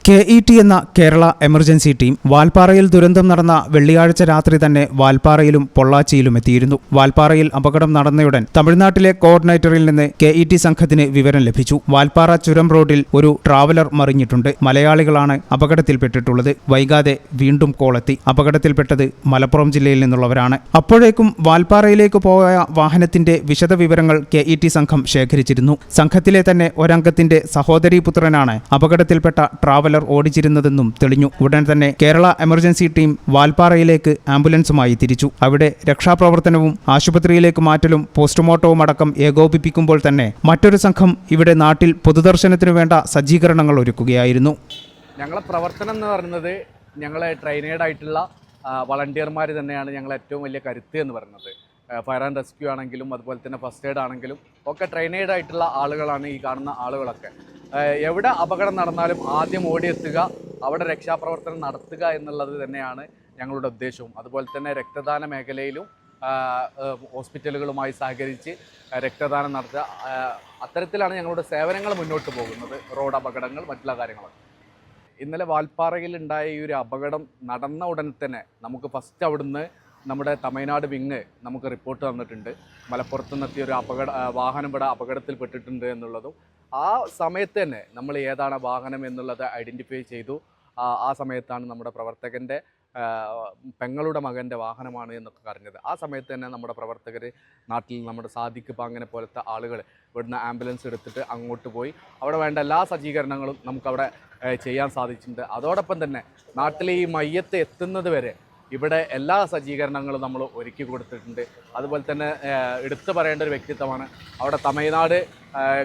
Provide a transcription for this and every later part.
KET എന്ന Kerala emergency team വാൽപ്പാറയിൽ ദുരന്തം നടന്ന വെള്ളിയാഴ്ച രാത്രി തന്നെ വാൽപ്പാറയിലും പൊള്ളാച്ചിയിലും എത്തിയിരുന്നു. വാൽപ്പാറയിൽ അപകടം നടന്നയുടൻ തമിഴ്നാട്ടിലെ കോർഡിനേറ്ററിൽ നിന്ന് KET സംഘത്തിന് വിവരം ലഭിച്ചു. വാൽപ്പാറ ചുരം റോഡിൽ ഒരു ട്രാവലർ മറിഞ്ഞിട്ടുണ്ട്. മലയാളികളാണ് അപകടത്തിൽപ്പെട്ടിട്ടുള്ളത്. വൈകാതെ വീണ്ടും കോളെത്തി. അപകടത്തിൽപ്പെട്ടത് മലപ്പുറം ജില്ലയിൽ നിന്നുള്ളവരാണ്. അപ്പോഴേക്കും വാൽപ്പാറയിലേക്ക് പോയ വാഹനത്തിന്റെ വിശദവിവരങ്ങൾ KET സംഘം ശേഖരിച്ചിരുന്നു. സംഘത്തിലെ തന്നെ ഒരംഗത്തിന്റെ സഹോദരീപുത്രനാണ് അപകടത്തിൽപ്പെട്ട ട്രാവലർ ഓടിച്ചിരുന്നതെന്നും തെളിഞ്ഞു. ഉടൻ തന്നെ കേരള എമർജൻസി ടീം വാൽപ്പാറയിലേക്ക് ആംബുലൻസുമായി തിരിച്ചു. അവിടെ രക്ഷാപ്രവർത്തനവും ആശുപത്രിയിലേക്ക് മാറ്റലും പോസ്റ്റ്മോർട്ടവും അടക്കം ഏകോപിപ്പിക്കുമ്പോൾ തന്നെ മറ്റൊരു സംഘം ഇവിടെ നാട്ടിൽ പൊതുദർശനത്തിനു വേണ്ട സജ്ജീകരണങ്ങൾ ഒരുക്കുകയായിരുന്നു. ഞങ്ങളെ പ്രവർത്തനം എന്ന് പറയുന്നത് ഞങ്ങളെ ട്രെയിനേഡ് ആയിട്ടുള്ള വളണ്ടിയർമാർ തന്നെയാണ് ഞങ്ങളെ ഏറ്റവും വലിയ കരുത്ത് എന്ന് പറയുന്നത്. ഫയർ ആൻഡ് റെസ്ക്യൂ ആണെങ്കിലും അതുപോലെ തന്നെ ഫസ്റ്റ് എയ്ഡ് ആണെങ്കിലും ഒക്കെ ട്രെയിനേഡ് ആയിട്ടുള്ള ആളുകളാണ് ഈ കാണുന്ന ആളുകളൊക്കെ. എവിടെ അപകടം നടന്നാലും ആദ്യം ഓടിയെത്തുക, അവിടെ രക്ഷാപ്രവർത്തനം നടത്തുക എന്നുള്ളത് തന്നെയാണ് ഞങ്ങളുടെ ഉദ്ദേശവും. അതുപോലെ തന്നെ രക്തദാന മേഖലയിലും ഹോസ്പിറ്റലുകളുമായി സഹകരിച്ച് രക്തദാനം നടത്തുക, അത്തരത്തിലാണ് ഞങ്ങളുടെ സേവനങ്ങൾ മുന്നോട്ട് പോകുന്നത്. റോഡ് അപകടങ്ങൾ മറ്റുള്ള കാര്യങ്ങളൊക്കെ. ഇന്നലെ വാൽപ്പാറയിൽ ഉണ്ടായ ഈ ഒരു അപകടം നടന്ന ഉടൻ തന്നെ നമുക്ക് ഫസ്റ്റ് അവിടുന്ന് നമ്മുടെ തമിഴ്നാട് വിങ് നമുക്ക് റിപ്പോർട്ട് തന്നിട്ടുണ്ട്. മലപ്പുറത്ത് നിന്നെത്തിയ ഒരു വാഹനം ഇവിടെ അപകടത്തിൽപ്പെട്ടിട്ടുണ്ട് എന്നുള്ളതും ആ സമയത്ത് തന്നെ നമ്മൾ ഏതാണ് വാഹനം എന്നുള്ളത് ഐഡൻറ്റിഫൈ ചെയ്തു. ആ സമയത്താണ് നമ്മുടെ പ്രവർത്തകൻ്റെ പെങ്ങളുടെ മകൻ്റെ വാഹനമാണ് എന്നൊക്കെ അറിഞ്ഞത്. ആ സമയത്ത് തന്നെ നമ്മുടെ പ്രവർത്തകർ നാട്ടിൽ നമ്മുടെ സാദിഖ് പാങ്ങനെ പോലത്തെ ആളുകൾ ഇവിടുന്ന് ആംബുലൻസ് എടുത്തിട്ട് അങ്ങോട്ട് പോയി അവിടെ വേണ്ട എല്ലാ സജ്ജീകരണങ്ങളും നമുക്കവിടെ ചെയ്യാൻ സാധിച്ചിട്ടുണ്ട്. അതോടൊപ്പം തന്നെ നാട്ടിലെ ഈ മയ്യത്ത് എത്തുന്നത് വരെ ഇവിടെ എല്ലാ സജ്ജീകരണങ്ങളും നമ്മൾ ഒരുക്കി കൊടുത്തിട്ടുണ്ട്. അതുപോലെ തന്നെ എടുത്തു പറയേണ്ട ഒരു വ്യക്തിത്വമാണ് അവിടെ തമിഴ്നാട്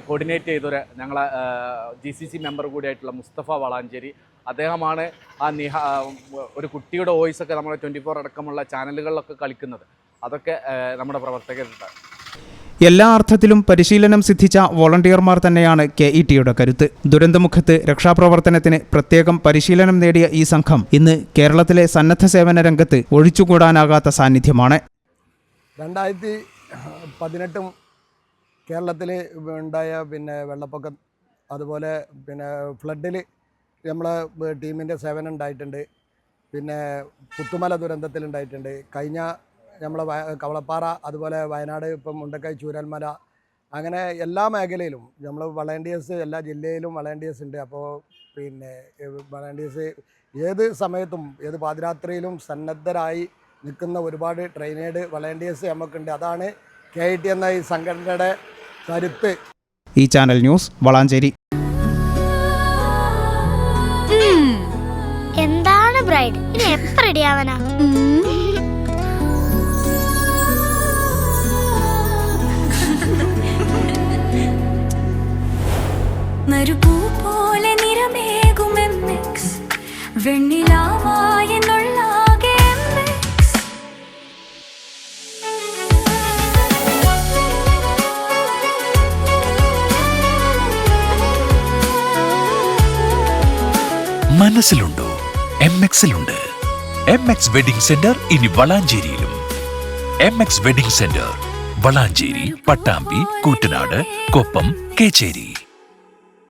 കോർഡിനേറ്റ് ചെയ്തൊരു ഞങ്ങളെ GCC മെമ്പർ കൂടിയായിട്ടുള്ള മുസ്തഫ വളാഞ്ചേരി. അദ്ദേഹമാണ് ഒരു കുട്ടിയുടെ വോയിസൊക്കെ നമ്മുടെ 24 അടക്കമുള്ള ചാനലുകളിലൊക്കെ കളിക്കുന്നത്. അതൊക്കെ നമ്മുടെ പ്രവർത്തകരുണ്ട്. എല്ലാ അർത്ഥത്തിലും പരിശീലനം സിദ്ധിച്ച വോളണ്ടിയർമാർ തന്നെയാണ് KETയുടെ കരുത്ത്. ദുരന്തമുഖത്ത് രക്ഷാപ്രവർത്തനത്തിന് പ്രത്യേകം പരിശീലനം നേടിയ ഈ സംഘം ഇന്ന് കേരളത്തിലെ സന്നദ്ധ സേവന രംഗത്ത് ഒഴിച്ചുകൂടാനാകാത്ത സാന്നിധ്യമാണ്. 2018 കേരളത്തിൽ ഉണ്ടായ വെള്ളപ്പൊക്കം അതുപോലെ ഫ്ലഡിൽ നമ്മളെ ടീമിൻ്റെ സേവനം ഉണ്ടായിട്ടുണ്ട്. പുത്തുമല ദുരന്തത്തിലുണ്ടായിട്ടുണ്ട്. കഴിഞ്ഞ നമ്മളെ കവളപ്പാറ അതുപോലെ വയനാട് ഇപ്പം മുണ്ടക്കൈ ചൂരൽമല അങ്ങനെ എല്ലാ മേഖലയിലും നമ്മൾ വളണ്ടിയേഴ്സ് എല്ലാ ജില്ലയിലും വളണ്ടിയേഴ്സ് ഉണ്ട്. അപ്പോൾ വളണ്ടിയേഴ്സ് ഏത് സമയത്തും ഏത് പാതിരാത്രിയിലും സന്നദ്ധരായി നിൽക്കുന്ന ഒരുപാട് ട്രെയിനേഡ് വളണ്ടിയേഴ്സ് നമുക്കുണ്ട്. അതാണ് KET എന്ന ഈ സംഘടനയുടെ കരുത്ത്. ഈ ചാനൽ ന്യൂസ് വളാഞ്ചേരി. എന്താണ് ബ്രൈഡ് ഇനി എപ്പോ റെഡിയാവാനാ? മരുപൂ പോലെ നിറമേകും MX വെണ്ണിലാവായെന്നുള്ളാകെ MX മനസ്സിലുണ്ടോ? MXലുണ്ട്. MX വെഡിംഗ് സെന്റർ ഇനി വളാഞ്ചേരിയിലും. MX wedding centre Valanchery, Pattambi, Koottanad, Koppam, Kecheri.